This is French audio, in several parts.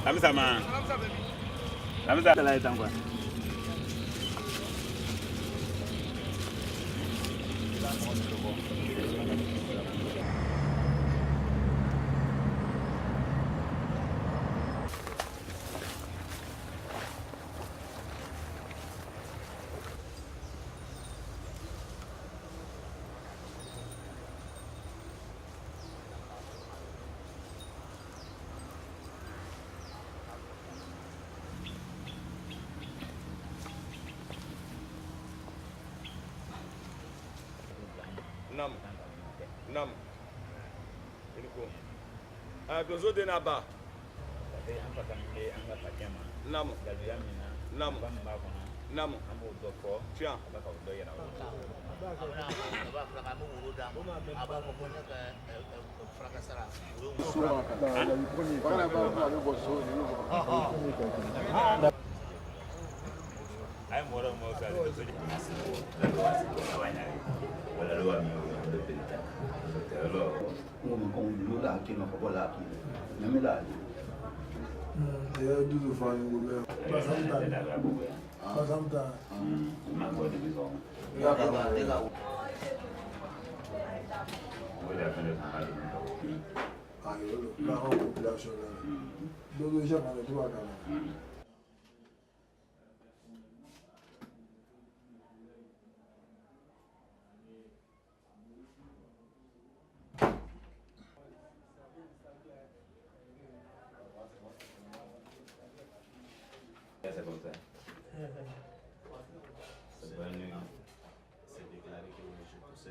Sama. Nam. Dozo de naba. Nam. Tiens. C'est comme ça. C'est déclaré que je possède.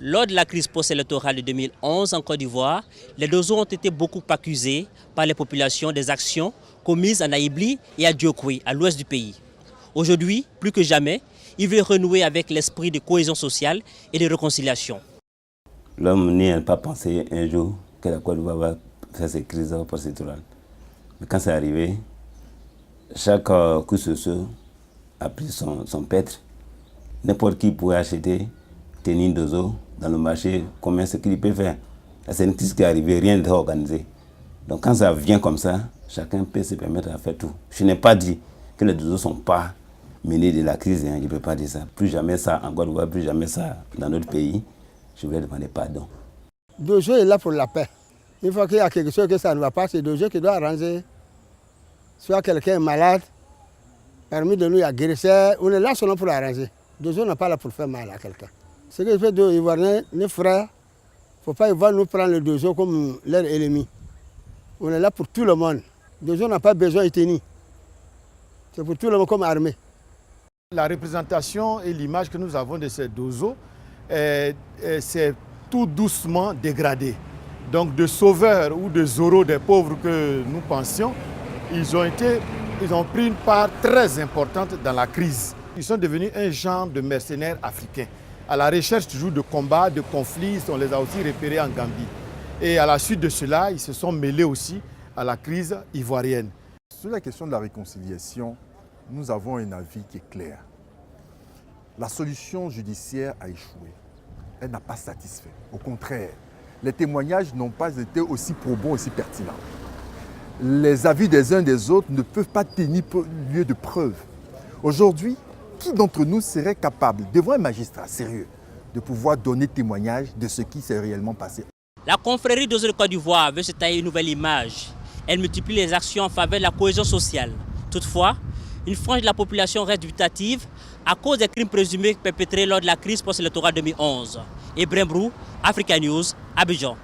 Lors de la crise post-électorale de 2011 en Côte d'Ivoire, les Dozo ont été beaucoup accusés par les populations des actions commises à Naïbli et à Diokwe, à l'ouest du pays. Aujourd'hui, plus que jamais, ils veulent renouer avec l'esprit de cohésion sociale et de réconciliation. L'homme n'y a pas pensé un jour que la Côte d'Ivoire va faire ses crises post-électorales. Mais quand c'est arrivé, chaque coup sociaux a pris son pêtre. N'importe qui pouvait acheter tenir Dozo dans le marché, combien ce qu'il peut faire. C'est une crise qui est arrivée, rien n'est organisé. Donc quand ça vient comme ça, chacun peut se permettre à faire tout. Je n'ai pas dit que les Dozo ne sont pas menés de la crise, hein. Je ne peux pas dire ça. Plus jamais ça en Côte d'Ivoire, plus jamais ça dans notre pays. Je voulais demander pardon. Dozo est là pour la paix. Une fois qu'il y a quelque chose que ça ne va pas, c'est Dozo qui doit arranger. Soit quelqu'un est malade, parmi de nous il y a guérisseur, on est là seulement pour arranger. Dozo n'est pas là pour faire mal à quelqu'un. Ce que je fais de Ivoiriens, les frères, il ne faut pas nous prendre le Dozo comme leur ennemi. On est là pour tout le monde. Dozo n'a pas besoin de tenir. C'est pour tout le monde comme armée. La représentation et l'image que nous avons de ces Dozo, c'est tout doucement dégradé. Donc de sauveurs ou de Zorro des pauvres que nous pensions, ils ont pris une part très importante dans la crise. Ils sont devenus un genre de mercenaires africains. À la recherche toujours de combats, de conflits, on les a aussi repérés en Gambie. Et à la suite de cela, ils se sont mêlés aussi à la crise ivoirienne. Sur la question de la réconciliation, nous avons un avis qui est clair. La solution judiciaire a échoué. Elle n'a pas satisfait. Au contraire, les témoignages n'ont pas été aussi probants, aussi pertinents. Les avis des uns des autres ne peuvent pas tenir lieu de preuve. Aujourd'hui, qui d'entre nous serait capable, devant un magistrat sérieux, de pouvoir donner témoignage de ce qui s'est réellement passé? La confrérie Dozo de Côte d'Ivoire veut se tailler une nouvelle image. Elle multiplie les actions en faveur de la cohésion sociale. Toutefois, une frange de la population reste dubitative à cause des crimes présumés perpétrés lors de la crise post-électorale 2011. Ibrahim Brou, Africa News, Abidjan.